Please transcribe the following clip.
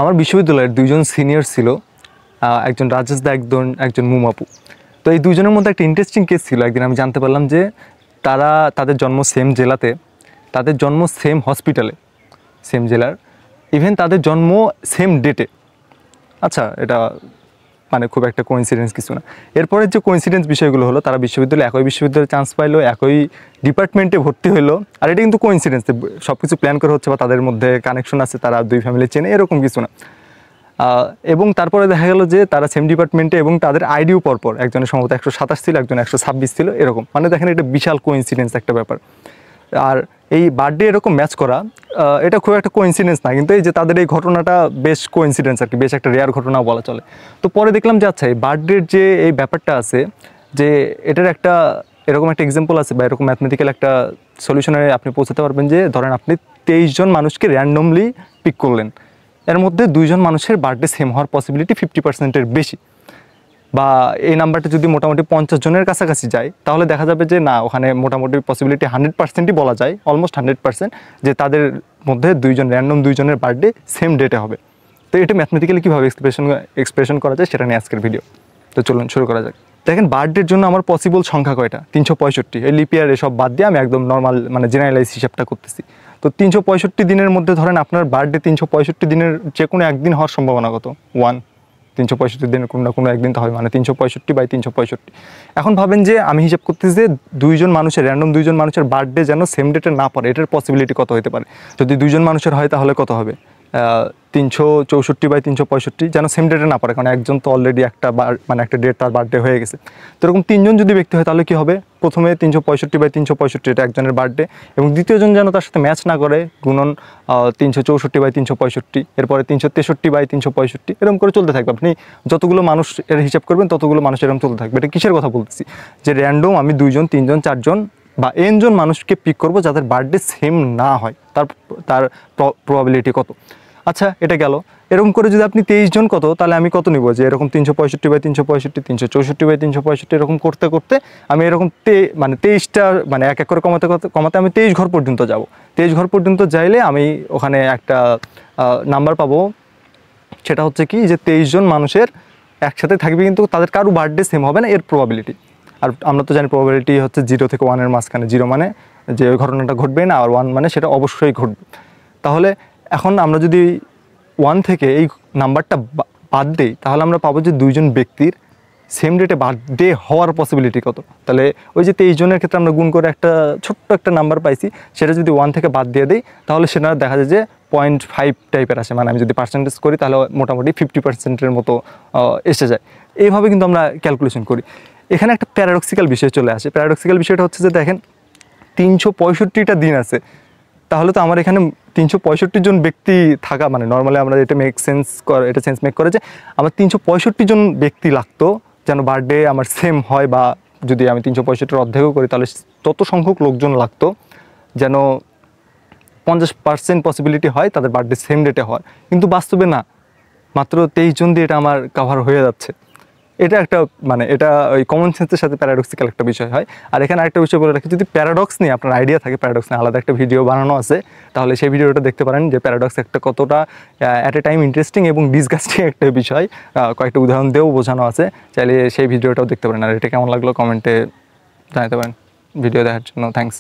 আমার বিশ্ববিদ্যালয়ের দুইজন সিনিয়র ছিল, একজন রাজেশ দা, একজন মুমাপু। তো এই দুজনের মধ্যে একটা ইন্টারেস্টিং কেস ছিল। একদিন আমি জানতে পারলাম যে তাদের জন্ম সেম জেলাতে, তাদের জন্ম সেম হসপিটালে, সেম জেলার, ইভেন তাদের জন্ম সেম ডেটে। আচ্ছা, এটা মানে খুব একটা কোইন্সিডেন্স কিছু না। এরপরে যে কোইন্সিডেন্স বিষয়গুলো হলো, তারা একই বিশ্ববিদ্যালয়ে চান্স পাইলো, একই ডিপার্টমেন্টে ভর্তি হলো। আর এটা কিন্তু কোইন্সিডেন্স, সব কিছু প্ল্যান করা হচ্ছে বা তাদের মধ্যে কানেকশন আছে, তারা দুই ফ্যামিলি চেনে, এরকম কিছু না। এবং তারপরে দেখা গেল যে তারা সেম ডিপার্টমেন্টে এবং তাদের আইডিও পরপর, একজনের সম্ভবত 127 ছিল, একজন 126 ছিল, এরকম। মানে দেখেন, এটা বিশাল কোইন্সিডেন্স একটা ব্যাপার। আর এই বার্থডে এরকম ম্যাচ করা, এটা খুব একটা কোইন্সিডেন্স না, কিন্তু এই যে তাদের এই ঘটনাটা বেশ কোইন্সিডেন্স আর কি, বেশ একটা রেয়ার ঘটনাও বলা চলে। তো পরে দেখলাম যে আচ্ছা, এই বার্থডের যে এই ব্যাপারটা আছে, যে এটার একটা এরকম একটা এক্সাম্পল আছে বা এরকম ম্যাথমেটিক্যাল একটা সলিউশনে আপনি পৌঁছাতে পারবেন যে ধরেন আপনি 23 জন মানুষকে র্যান্ডমলি পিক করলেন, এর মধ্যে 2 জন মানুষের বার্থডে সেম হওয়ার পসিবিলিটি 50%-এর বেশি, বা এই নাম্বারটা যদি মোটামুটি 50 জনের কাছাকাছি যায়, তাহলে দেখা যাবে যে না, ওখানে মোটামুটি পসিবিলিটি 100%ই বলা যায়, অলমোস্ট 100%, যে তাদের মধ্যে 2 জন র্যান্ডম 2 জনের বার্থডে সেম ডেটে হবে। তো এটা ম্যাথমেটিক্যালি কীভাবে এক্সপ্রেশন করা যায় সেটা নিয়ে আজকের ভিডিও। তো চলুন শুরু করা যাক। দেখেন, বার্থডের জন্য আমার পসিবল সংখ্যা কয়টা? 365। এই লিপিয়ার এসব বাদ দিয়ে আমি একদম নর্মাল মানে জেনারেলাইজ হিসাবটা করতেছি। তো 365 দিনের মধ্যে ধরেন আপনার বার্থডে 365 দিনের যে কোনো একদিন হওয়ার সম্ভাবনা কত? 1। 365 দিনের কোনো না কোনো একদিন তো হয়, মানে 365/365। এখন ভাবেন যে আমি হিসাব করতেছি যে 2 জন মানুষের, র্যান্ডম 2 জন মানুষের বার্থডে যেন সেম ডেটে না পড়ে, এটার পসিবিলিটি কত হতে পারে? যদি 2 জন মানুষের হয় তাহলে কত হবে? 364/365 যেন সেম ডেটে না পড়ে, কারণ একজন তো অলরেডি একটা মানে একটা ডেট তার বার্থডে হয়ে গেছে। তো এরকম 3 জন যদি ব্যক্তি হয় তাহলে কী হবে? প্রথমে 365/365, এটা একজনের বার্থডে, এবং দ্বিতীয়জন যেন তার সাথে ম্যাচ না করে, গুণন 364/365, এরপরে 363/365, এরকম করে চলতে থাকবে। আপনি যতগুলো মানুষ এর হিসাব করবেন ততগুলো মানুষ এরকম চলতে থাকবে। এটা কিসের কথা বলতেছি? যে র্যান্ডম আমি 2 জন 3 জন 4 জন বা n জন মানুষকে পিক করব যাদের বার্থডে সেম না হয়, তার প্রবাবিলিটি কত? আচ্ছা, এটা গেল। এরকম করে যদি আপনি 23 জন কত, তাহলে আমি কত নিব? যে এরকম 365/365, 364/365, এরকম করতে করতে আমি এরকম মানে 23টা, মানে এক এক করে কমাতে আমি 23 ঘর পর্যন্ত যাব। 23 ঘর পর্যন্ত যাইলে আমি ওখানে একটা নাম্বার পাবো। সেটা হচ্ছে কি, যে 23 জন মানুষের একসাথে থাকবে কিন্তু তাদের কারো বার্থডে সেম হবে না, এর প্রবাবিলিটি। আর আমরা তো জানি প্রবাবিলিটি হচ্ছে 0 থেকে 1-এর মাঝখানে। 0 মানে যে ওই ঘটনাটা ঘটবে না, আর 1 মানে সেটা অবশ্যই ঘটবে। তাহলে এখন আমরা যদি 1 থেকে এই নাম্বারটা বাদ দিই, তাহলে আমরা পাবো যে 2 জন ব্যক্তির সেম ডেটে বার্থডে হওয়ার পসিবিলিটি কত। তাহলে ওই যে 23 জনের ক্ষেত্রে আমরা গুণ করে একটা ছোট্ট একটা নাম্বার পাইছি, সেটা যদি 1 থেকে বাদ দিয়ে দিই, তাহলে সেটা দেখা যায় যে 0.5 টাইপের আসে। মানে আমি যদি পার্সেন্টেজ করি তাহলে মোটামুটি 50%-এর মতো এসে যায়। এইভাবে কিন্তু আমরা ক্যালকুলেশন করি। এখানে একটা প্যারাডক্সিক্যাল বিষয় চলে আসে। প্যারাডক্সিক্যাল বিষয়টা হচ্ছে যে দেখেন, 365টা দিন আছে, তাহলে তো আমার এখানে 365 জন ব্যক্তি থাকা, মানে নর্মালি আমরা এটা সেন্স মেক করে যে আমার 365 জন ব্যক্তি লাগতো যেন বার্থডে আমার সেম হয়, বা যদি আমি 365-এর অর্ধেকও করি তাহলে তত সংখ্যক লোকজন লাগতো যেন 50% পসিবিলিটি হয় তাদের বার্থডে সেম ডেটে হওয়ার। কিন্তু বাস্তবে না, মাত্র 23 জন দিয়ে এটা আমার কাভার হয়ে যাচ্ছে। এটা একটা মানে এটা ওই কমন সেন্সের সাথে প্যারাডক্সিক্যাল একটা বিষয় হয়। আর এখানে আরেকটা বিষয় বলে রাখি, যদি প্যারাডক্স নিয়ে আপনার আইডিয়া থাকে, প্যারাডক্স নিয়ে আলাদা একটা ভিডিও বানানো আছে, তাহলে সেই ভিডিওটা দেখতে পারেন, যে প্যারাডক্স একটা কতটা অ্যাট এ টাইম ইন্টারেস্টিং এবং ডিসগাস্টিং একটা বিষয়। কয়েকটা উদাহরণ দিয়েও বোঝানো আছে, চাইলে সেই ভিডিওটাও দেখতে পারেন। আর এটা কেমন লাগলো কমেন্টে জানাতে পারেন। ভিডিও দেখার জন্য থ্যাঙ্কস।